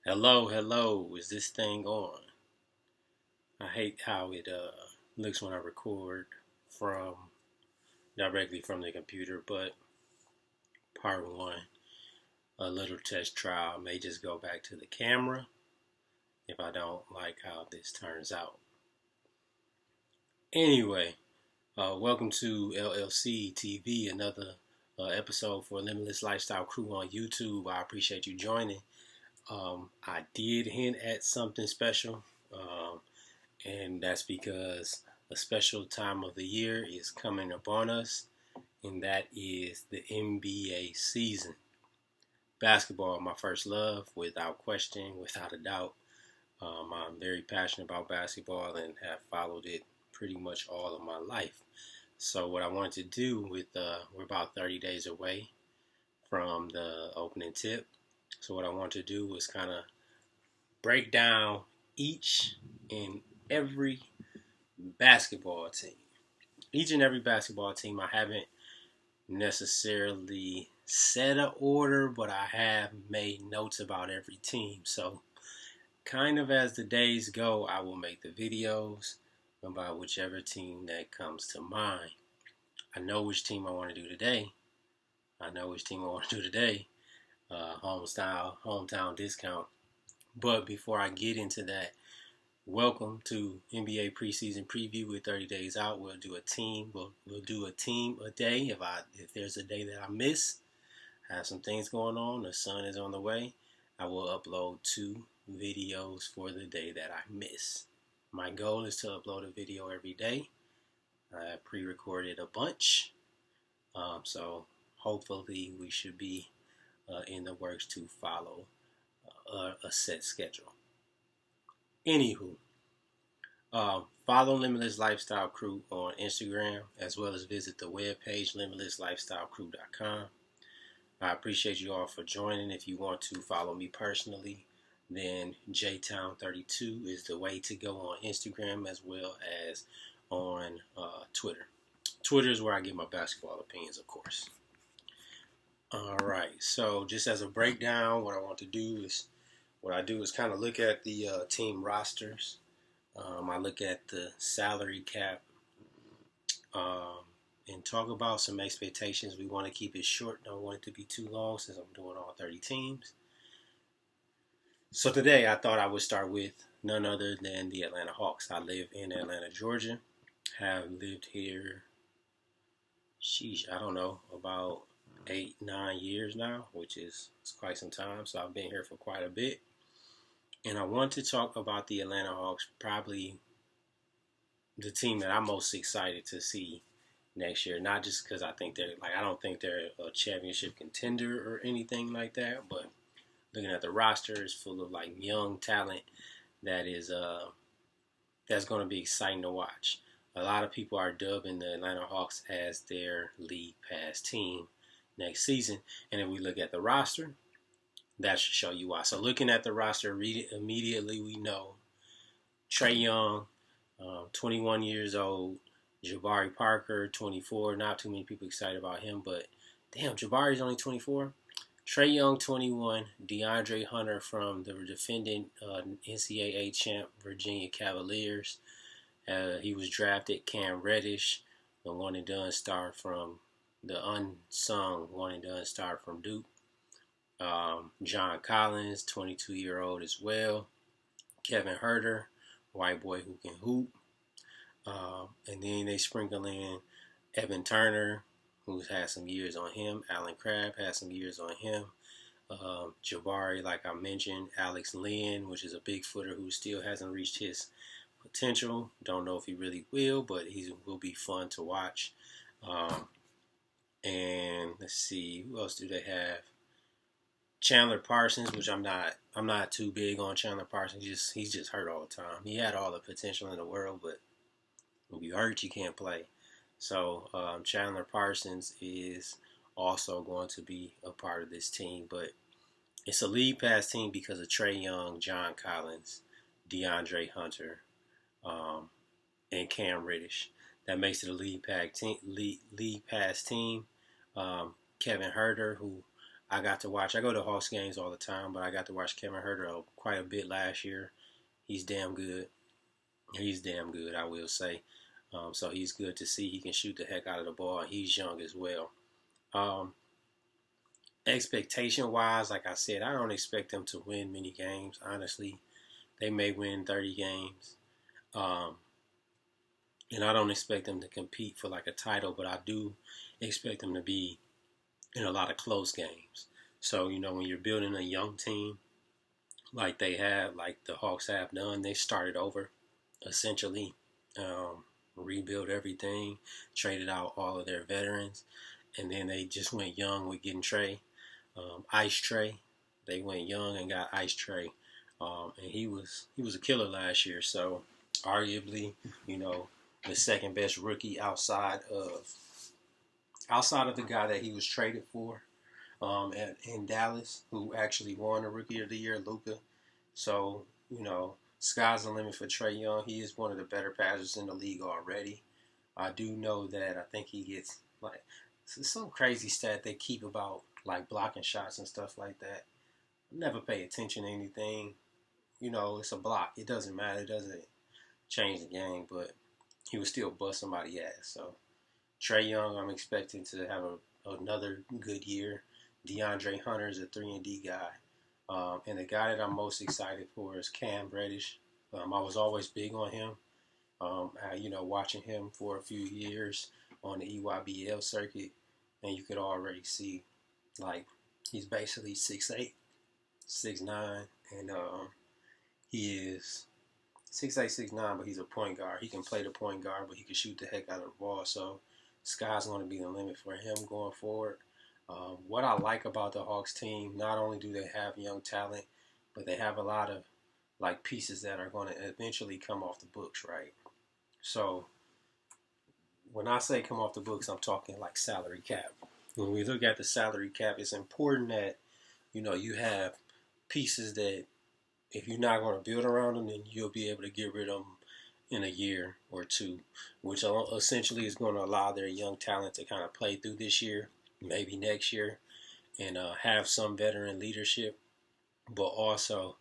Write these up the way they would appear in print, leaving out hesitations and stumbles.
Hello, hello. Is this thing on? I hate how it looks when I record from directly from the computer, but part one, a little test trial may just go back to the camera if I don't like how this turns out. Anyway, welcome to LLC TV, another episode for Limitless Lifestyle Crew on YouTube. I appreciate you joining. I did hint at something special. And that's because a special time of the year is coming upon us, and that is the NBA season. Basketball, my first love, without question, without a doubt. I'm very passionate about basketball and have followed it pretty much all of my life. So, what I wanted to do we're about 30 days away from the opening tip. So, what I want to do was kind of break down each and every basketball team. Each and every basketball team, I haven't necessarily set an order, but I have made notes about every team. So, kind of as the days go, I will make the videos about whichever team that comes to mind. I know which team I want to do today. Hometown discount. But before I get into that, welcome to NBA preseason preview. We're 30 days out. We'll do a team. We'll do a team a day. If there's a day that I miss, I have some things going on. The sun is on the way. I will upload 2 videos for the day that I miss. My goal is to upload a video every day. I pre-recorded a bunch, so hopefully we should be in the works to follow a set schedule. Anywho, follow Limitless Lifestyle Crew on Instagram, as well as visit the webpage limitlesslifestylecrew.com. I appreciate you all for joining. If you want to follow me personally, then JTown32 is the way to go on Instagram as well as on Twitter. Twitter is where I get my basketball opinions, of course. All right, so just as a breakdown, what I do is kind of look at the team rosters. I look at the salary cap and talk about some expectations. We want to keep it short. Don't want it to be too long since I'm doing all 30 teams. So today I thought I would start with none other than the Atlanta Hawks. I live in Atlanta, Georgia. Have lived here, I don't know, about 8-9 years now, which is quite some time. So I've been here for quite a bit. And I want to talk about the Atlanta Hawks, probably the team that I'm most excited to see next year. Not just because I don't think they're a championship contender or anything like that, but looking at the roster, it's full of like young talent that is that's going to be exciting to watch. A lot of people are dubbing the Atlanta Hawks as their league pass team next season, and if we look at the roster, that should show you why. So looking at the roster, immediately we know Trae Young, 21 years old, Jabari Parker, 24. Not too many people excited about him, but damn, Jabari's only 24. Trae Young, 21. DeAndre Hunter from the defending NCAA champ Virginia Cavaliers. He was drafted. Cam Reddish, the one and done star from the unsung one and done star from Duke. John Collins, 22-year-old as well. Kevin Huerter, white boy who can hoop. And then they sprinkle in Evan Turner, who's had some years on him. Alan Crabb has some years on him. Jabari, like I mentioned. Alex Lynn, which is a big footer who still hasn't reached his potential. Don't know if he really will, but he will be fun to watch. And let's see, who else do they have? Chandler Parsons, which I'm not too big on Chandler Parsons. He's just hurt all the time. He had all the potential in the world, but when you hurt, you can't play. So Chandler Parsons is also going to be a part of this team, but it's a league pass team because of Trae Young, John Collins, DeAndre Hunter, and Cam Reddish. That makes it a league pass team. Kevin Huerter, who I got to watch. I go to Hawks games all the time, but I got to watch Kevin Huerter quite a bit last year. He's damn good. He's damn good, I will say. So he's good to see. He can shoot the heck out of the ball. He's young as well. Um, Expectation wise, like I said, I don't expect them to win many games. Honestly, they may win 30 games. Um, and I don't expect them to compete for like a title, but I do expect them to be in a lot of close games. So, when you're building a young team like they have, like the Hawks have done, they started over essentially, rebuilt everything, traded out all of their veterans, and then they just went young with getting Trae, Ice Trae. They went young and got Ice Trae, and he was a killer last year. So, arguably, the second best rookie outside of the guy that he was traded for in Dallas, who actually won the Rookie of the Year, Luka. So, sky's the limit for Trae Young. He is one of the better passers in the league already. I do know that I think he gets, like, some crazy stat they keep about, like, blocking shots and stuff like that. Never pay attention to anything. It's a block. It doesn't matter. It doesn't change the game, but he would still bust somebody's ass. So, Trae Young, I'm expecting to have another good year. DeAndre Hunter is a 3-and-D guy. And the guy that I'm most excited for is Cam Reddish. I was always big on him. Watching him for a few years on the EYBL circuit, and you could already see, like, he's basically 6'8", 6'9", and he is 6'8", 6'9", but he's a point guard. He can play the point guard, but he can shoot the heck out of the ball. So, sky's going to be the limit for him going forward. What I like about the Hawks team, not only do they have young talent, but they have a lot of, like, pieces that are going to eventually come off the books, right? So, when I say come off the books, I'm talking like salary cap. When we look at the salary cap, it's important that, you have pieces that if you're not going to build around them, then you'll be able to get rid of them in a year or two, which essentially is going to allow their young talent to kind of play through this year, maybe next year, and have some veteran leadership, but also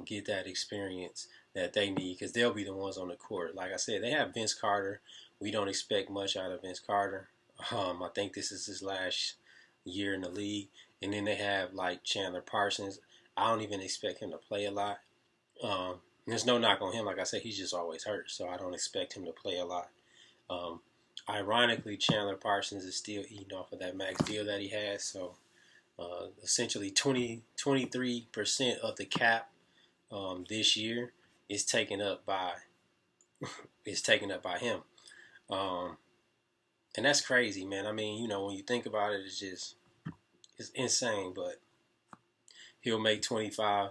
get that experience that they need, because they'll be the ones on the court. Like I said, they have Vince Carter. We don't expect much out of Vince Carter. I think this is his last year in the league. And then they have, like, Chandler Parsons. I don't even expect him to play a lot. There's no knock on him. Like I said, he's just always hurt, so I don't expect him to play a lot. Ironically, Chandler Parsons is still eating off of that max deal that he has. So, essentially 23% of the cap this year is taken up by him. And that's crazy, man. I mean, when you think about it, it's insane. But he'll make 25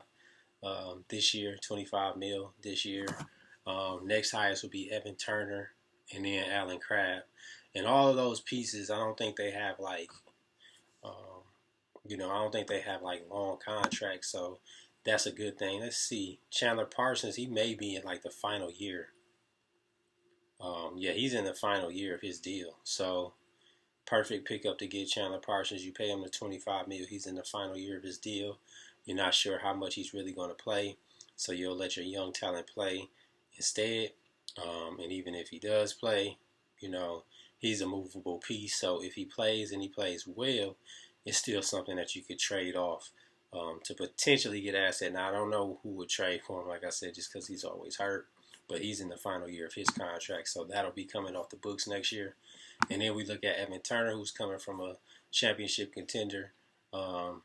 this year, 25 mil this year. Next highest will be Evan Turner, and then Allen Crabbe. And all of those pieces, I don't think they have like long contracts. So that's a good thing. Let's see. Chandler Parsons, he may be in like the final year. He's in the final year of his deal. So perfect pickup to get Chandler Parsons. You pay him the $25 million. He's in the final year of his deal. You're not sure how much he's really going to play, so you'll let your young talent play instead. And even if he does play, he's a movable piece. So if he plays and he plays well, it's still something that you could trade off to potentially get asset. Now, I don't know who would trade for him, like I said, just because he's always hurt. But he's in the final year of his contract, so that'll be coming off the books next year. And then we look at Evan Turner, who's coming from a championship contender. Well,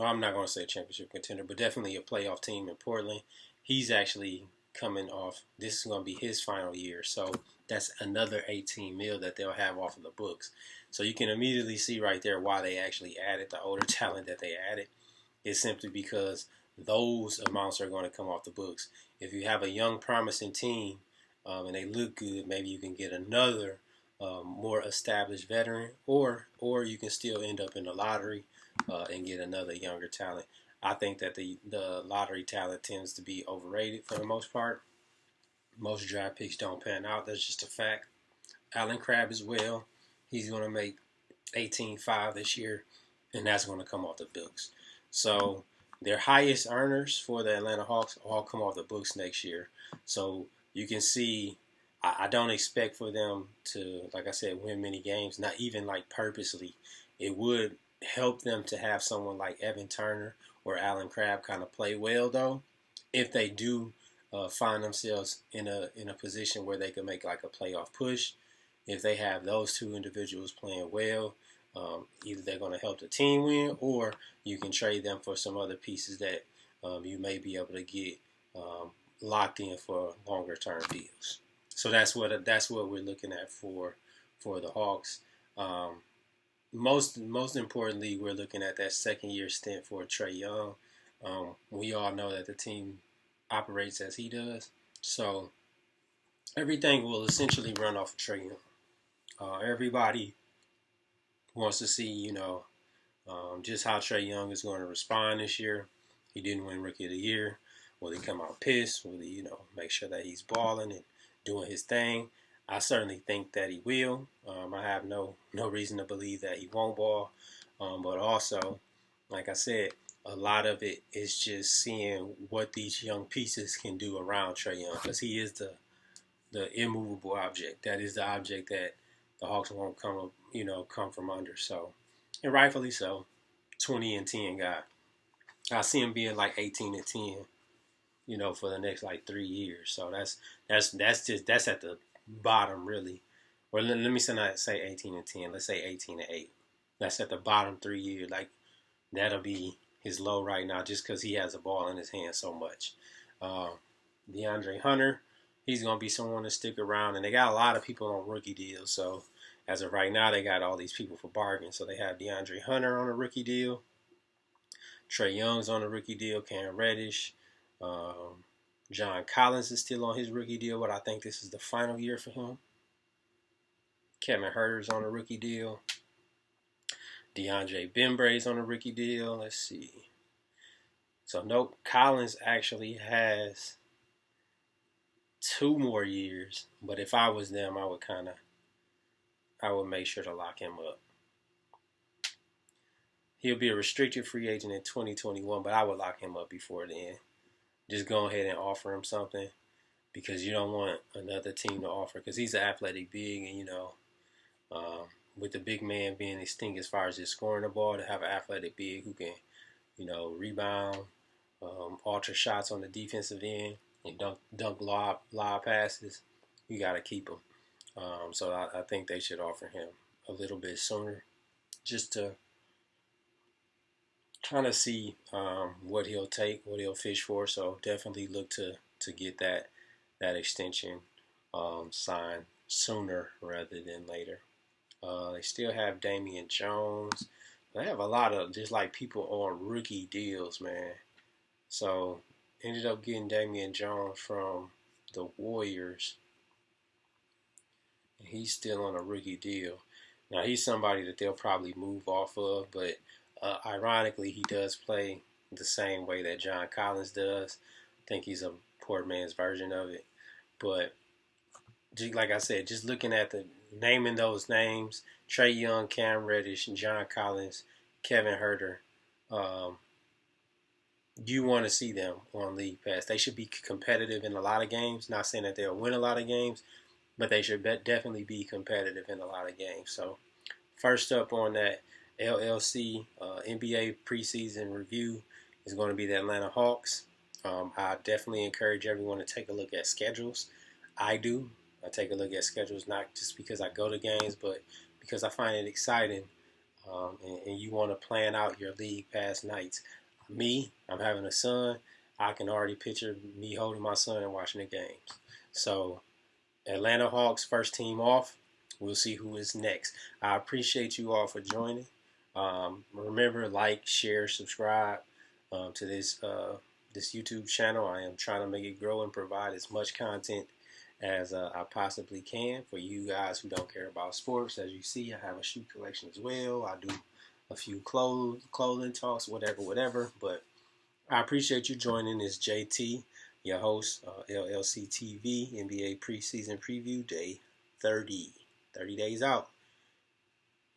I'm not going to say a championship contender, but definitely a playoff team in Portland. He's actually coming off. This is going to be his final year, so that's another 18 mil that they'll have off of the books. So you can immediately see right there why they actually added the older talent that they added. It's simply because those amounts are going to come off the books. If you have a young, promising team and they look good, maybe you can get another more established veteran, or you can still end up in the lottery and get another younger talent. I think that the lottery talent tends to be overrated for the most part. Most draft picks don't pan out. That's just a fact. Allen Crabbe as well. He's going to make 18.5 this year. and that's going to come off the books. So their highest earners for the Atlanta Hawks all come off the books next year. So you can see, I don't expect for them to, like I said, win many games, not even like purposely. It would help them to have someone like Evan Turner or Allen Crabbe kind of play well, though, if they do find themselves in a position where they can make like a playoff push. If they have those two individuals playing well, either they're going to help the team win, or you can trade them for some other pieces that you may be able to get locked in for longer term deals. So that's what we're looking at for the Hawks. Most importantly, we're looking at that second year stint for Trae Young. We all know that the team operates as he does, so everything will essentially run off of Trae Young. Everybody wants to see, just how Trae Young is going to respond this year. He didn't win Rookie of the Year. Will he come out pissed? Will he, make sure that he's balling and doing his thing? I certainly think that he will. I have no reason to believe that he won't ball. But also, like I said, a lot of it is just seeing what these young pieces can do around Trae Young, because he is the immovable object. That is the object that the Hawks won't come from under. So, and rightfully so, 20-10 guy. I see him being like 18-10, for the next like 3 years. So that's at the bottom really. Or let me not say 18-10. Let's say 18-8. That's at the bottom 3 years. Like that'll be his low right now, just because he has the ball in his hand so much. DeAndre Hunter, he's going to be someone to stick around. And they got a lot of people on rookie deals. So as of right now, they got all these people for bargain. So they have DeAndre Hunter on a rookie deal. Trae Young's on a rookie deal. Cam Reddish. John Collins is still on his rookie deal, but I think this is the final year for him. Kevin Huerter's on a rookie deal. DeAndre Bembray's on a rookie deal. Let's see. So, nope, Collins actually has 2 more years. But if I was them, I would make sure to lock him up. He'll be a restricted free agent in 2021, but I would lock him up before then. Just go ahead and offer him something, because you don't want another team to offer, because he's an athletic big, and with the big man being his thing as far as just scoring the ball, to have an athletic big who can, rebound, alter shots on the defensive end, and dunk lob passes, you got to keep him. So I think they should offer him a little bit sooner, just to kind of see what he'll take, what he'll fish for. So definitely look to get that extension signed sooner rather than later. They still have Damian Jones. They have a lot of just like people on rookie deals, man. So ended up getting Damian Jones from the Warriors. And he's still on a rookie deal. Now he's somebody that they'll probably move off of, but ironically, he does play the same way that John Collins does. I think he's a poor man's version of it. But like I said, just looking at naming those names, Trae Young, Cam Reddish, John Collins, Kevin Huerter, you want to see them on League Pass. They should be competitive in a lot of games. Not saying that they'll win a lot of games, but they should definitely be competitive in a lot of games. So first up on that LLC NBA preseason review is going to be the Atlanta Hawks. I definitely encourage everyone to take a look at schedules. I do. I take a look at schedules not just because I go to games, but because I find it exciting, and you want to plan out your league pass nights. Me, I'm having a son. I can already picture me holding my son and watching the games. So Atlanta Hawks first team off. We'll see who is next. I appreciate you all for joining. Remember, like, share, subscribe to this YouTube channel. I am trying to make it grow and provide as much content as I possibly can for you guys who don't care about sports. As you see, I have a shoe collection as well. I do a few clothing talks, whatever. But I appreciate you joining this JT, your host, LLC TV NBA preseason preview day 30. 30 days out.